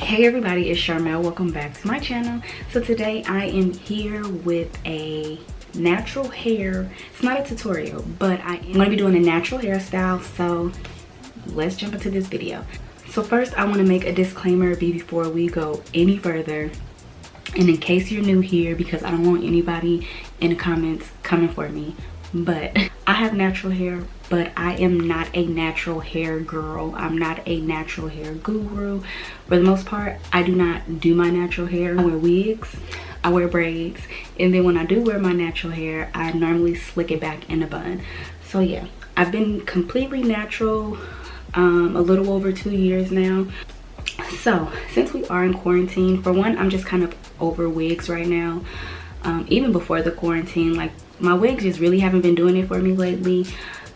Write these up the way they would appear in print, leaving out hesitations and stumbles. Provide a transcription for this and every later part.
Hey everybody, it's Charmel. Welcome back to my channel. So today I am here with a natural hair. It's not a tutorial, but I am going to be doing a natural hairstyle. So let's jump into this video. So first I want to make a disclaimer before we go any further. And in case you're new here, because I don't want anybody in the comments coming for me, but I have natural hair, but I am not a natural hair girl. I'm not a natural hair guru. For the most part, I do not do my natural hair. I wear wigs, I wear braids, and then when I do wear my natural hair, I normally slick it back in a bun. So yeah, I've been completely natural a little over 2 years now. So since we are in quarantine, for one, I'm just kind of over wigs right now. Even before the quarantine, like, my wigs just really haven't been doing it for me lately.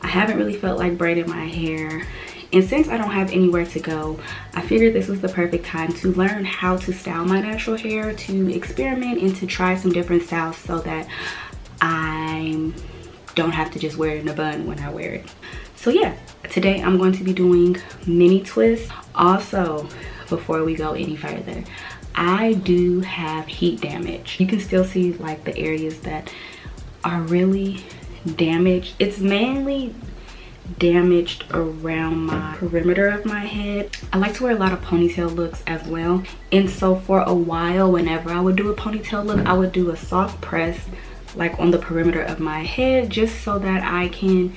I haven't really felt like braiding my hair, and since I don't have anywhere to go, I figured this was the perfect time to learn how to style my natural hair, to experiment and to try some different styles so that I don't have to just wear it in a bun when I wear it. So yeah, today I'm going to be doing mini twists. Also, before we go any further, I do have heat damage. You can still see like the areas that are really damaged. It's mainly damaged around my perimeter of my head. I like to wear a lot of ponytail looks as well, and so for a while, whenever I would do a ponytail look, I would do a soft press like on the perimeter of my head, just so that I can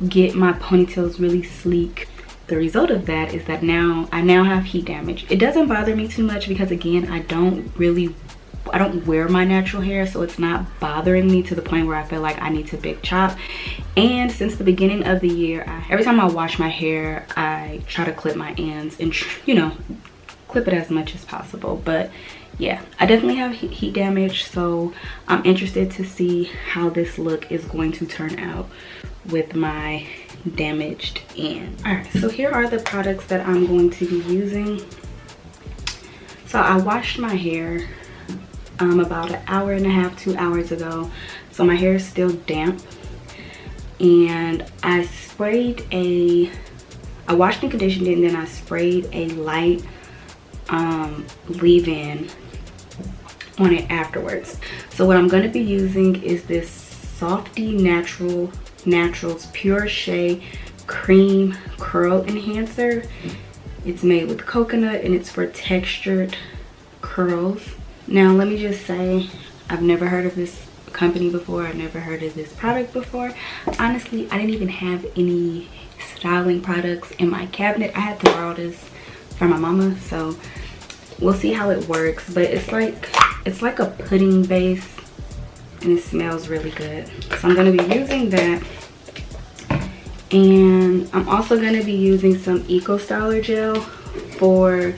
get my ponytails really sleek. The result of that is that I now have heat damage. It doesn't bother me too much because, again, I don't wear my natural hair, so it's not bothering me to the point where I feel like I need to big chop. And since the beginning of the year, every time I wash my hair, I try to clip my ends and, you know, clip it as much as possible. But yeah, I definitely have heat damage, so I'm interested to see how this look is going to turn out with my damaged end. All right, so here are the products that I'm going to be using. So I washed my hair about an hour and a half, 2 hours ago, so my hair is still damp, and I washed and conditioned it, and then I sprayed a light leave-in on it afterwards. So what I'm going to be using is this Softy Naturals Pure Shea Cream Curl Enhancer. It's made with coconut and it's for textured curls. Now let me just say, I've never heard of this company before. I've never heard of this product before. Honestly, I didn't even have any styling products in my cabinet. I had to borrow this from my mama, so we'll see how it works. But it's like a pudding base, and it smells really good. So I'm going to be using that, and I'm also going to be using some Eco Styler gel for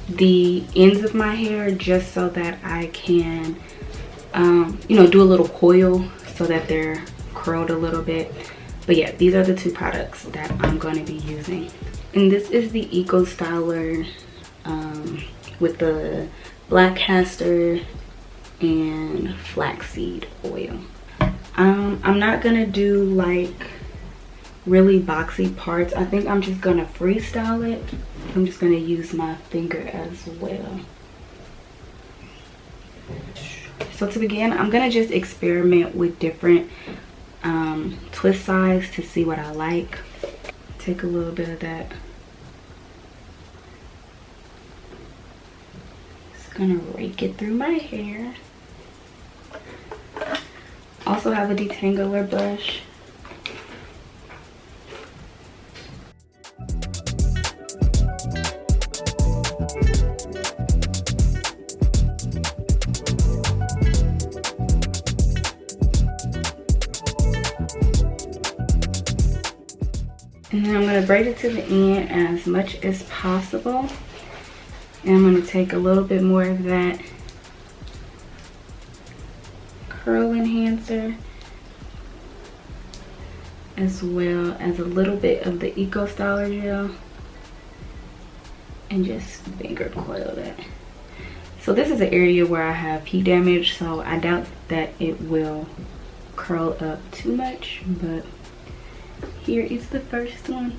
the ends of my hair, just so that I can you know, do a little coil so that they're curled a little bit. But yeah, these are the two products that I'm going to be using, and this is the Eco Styler with the black castor and flaxseed oil. I'm not gonna do like really boxy parts. I think I'm just gonna freestyle it. I'm just gonna use my finger as well. So to begin, I'm gonna just experiment with different twist size to see what I like. Take a little bit of that. Just gonna rake it through my hair. Also have a detangler brush. And then I'm going to braid it to the end as much as possible. And I'm going to take a little bit more of that curl enhancer, as well as a little bit of the Eco Styler gel, and just finger coil that. So this is an area where I have heat damage, so I doubt that it will curl up too much, but here is the first one.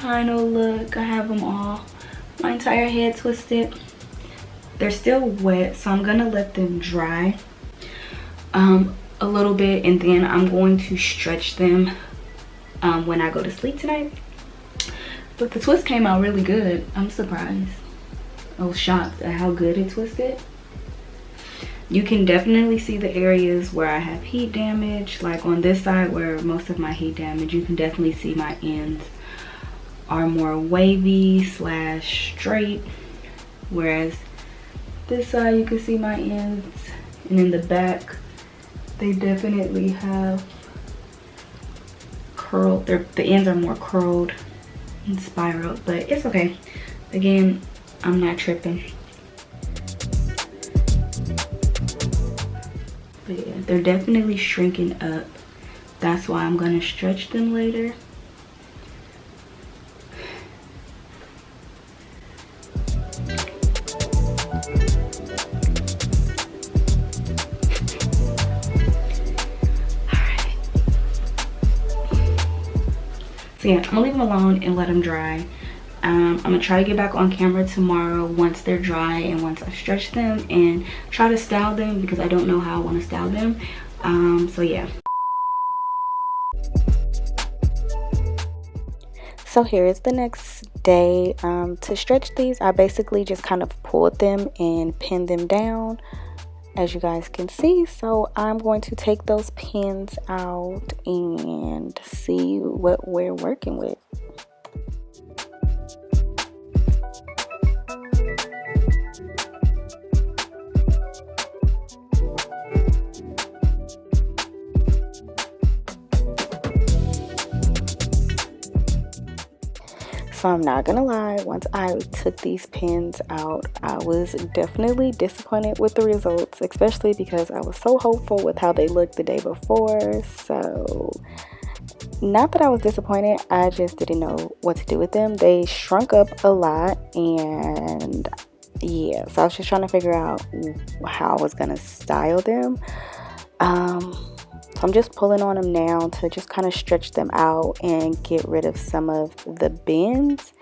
final look. I have them all, my entire head twisted. They're still wet, so I'm gonna let them dry a little bit, and then I'm going to stretch them when I go to sleep tonight. But the twist came out really good. I'm surprised. I was shocked at how good it twisted. You can definitely see the areas where I have heat damage. Like on this side where most of my heat damage, you can definitely see my ends are more wavy slash straight. Whereas this side you can see my ends. And in the back, they definitely have curled. The ends are more curled and spiraled, but it's okay. Again, I'm not tripping. But yeah, they're definitely shrinking up. That's why I'm gonna stretch them later. Alright. So yeah, I'm gonna leave them alone and let them dry. I'm gonna try to get back on camera tomorrow once they're dry and once I've stretched them, and try to style them because I don't know how I want to style them. So yeah. So here is the next day. To stretch these, I basically just kind of pulled them and pinned them down, as you guys can see. So I'm going to take those pins out and see what we're working with. So I'm not gonna lie, once I took these pins out, I was definitely disappointed with the results, especially because I was so hopeful with how they looked the day before. So not that I was disappointed, I just didn't know what to do with them. They shrunk up a lot, and yeah, so I was just trying to figure out how I was gonna style them. So I'm just pulling on them now to just kind of stretch them out and get rid of some of the bends.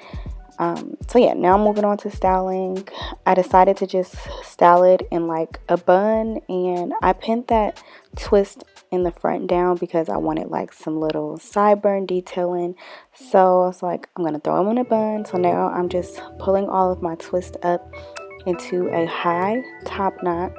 So yeah, now I'm moving on to styling. I decided to just style it in like a bun, and I pinned that twist in the front down because I wanted like some little sideburn detailing. So I was like, I'm gonna throw them in a bun. So now I'm just pulling all of my twist up into a high top knot.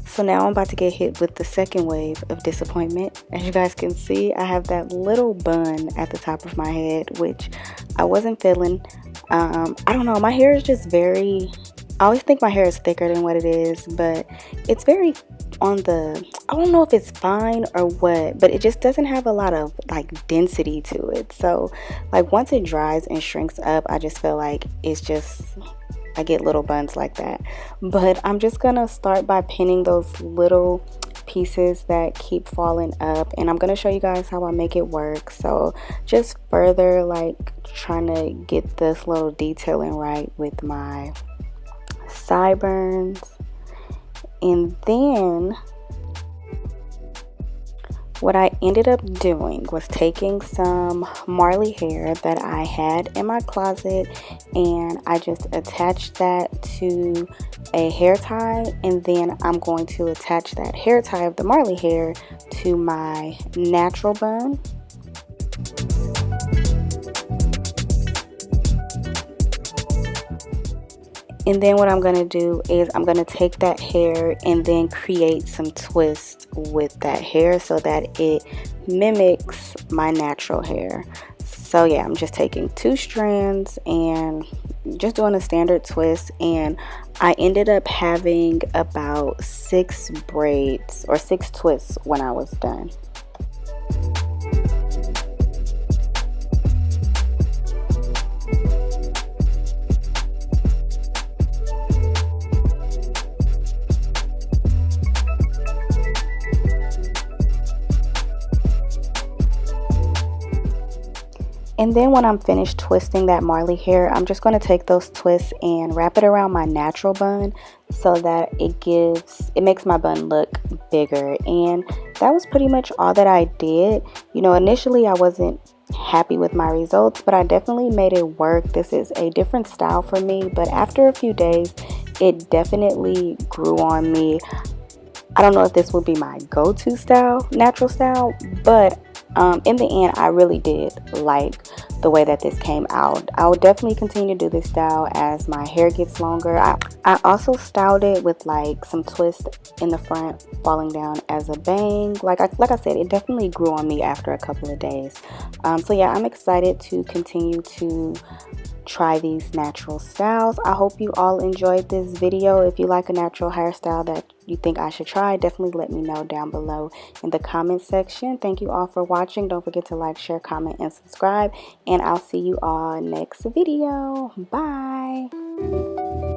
So now I'm about to get hit with the second wave of disappointment. As you guys can see, I have that little bun at the top of my head, which I wasn't feeling. I don't know, my hair is just very, I always think my hair is thicker than what it is, but it's very on the, I don't know if it's fine or what, but it just doesn't have a lot of like density to it. So like once it dries and shrinks up, I just feel like it's just, I get little buns like that. But I'm just gonna start by pinning those little pieces that keep falling up, and I'm gonna show you guys how I make it work. So just further like trying to get this little detailing right with my sideburns. And then what I ended up doing was taking some Marley hair that I had in my closet, and I just attached that to a hair tie, and then I'm going to attach that hair tie of the Marley hair to my natural bun. And then what I'm going to do is I'm going to take that hair and then create some twists with that hair so that it mimics my natural hair. So yeah, I'm just taking 2 strands and just doing a standard twist, and I ended up having about 6 braids or 6 twists when I was done. And then when I'm finished twisting that Marley hair, I'm just going to take those twists and wrap it around my natural bun so that it makes my bun look bigger. And that was pretty much all that I did. You know, initially I wasn't happy with my results, but I definitely made it work. This is a different style for me, but after a few days, it definitely grew on me. I don't know if this would be my go-to style, natural style, but in the end, I really did like the way that this came out. I will definitely continue to do this style as my hair gets longer. I also styled it with like some twist in the front falling down as a bang. Like I said, it definitely grew on me after a couple of days. So yeah, I'm excited to continue to try these natural styles. I hope you all enjoyed this video. If you like a natural hairstyle that you think I should try, definitely let me know down below in the comment section. Thank you all for watching. Don't forget to like, share, comment, and subscribe, and I'll see you all next video. Bye.